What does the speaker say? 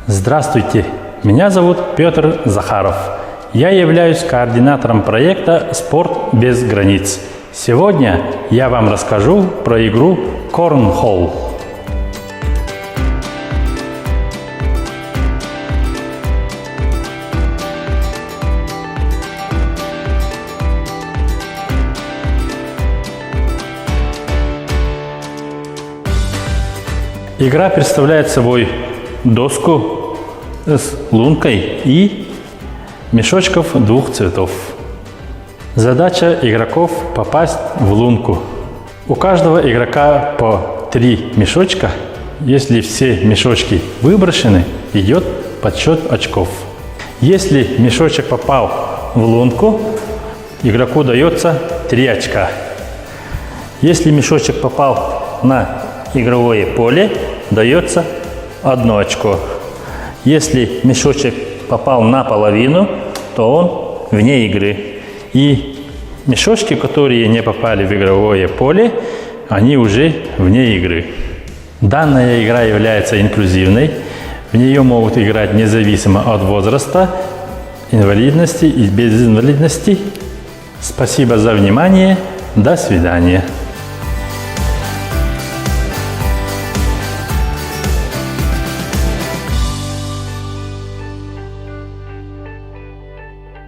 Здравствуйте, меня зовут Петр Захаров. Я являюсь координатором проекта «Спорт без границ». Сегодня я вам расскажу про игру Cornhole. Игра представляет собой доску с лункой и мешочков двух цветов. Задача игроков попасть в лунку. У каждого игрока по 3 мешочка. Если все мешочки выброшены, идет подсчет очков. Если мешочек попал в лунку, игроку дается 3 очка. Если мешочек попал на игровое поле, дается 1 очко. Если мешочек попал наполовину, то он вне игры. И мешочки, которые не попали в игровое поле, они уже вне игры. Данная игра является инклюзивной. В нее могут играть независимо от возраста, инвалидности и без инвалидности. Спасибо за внимание. До свидания.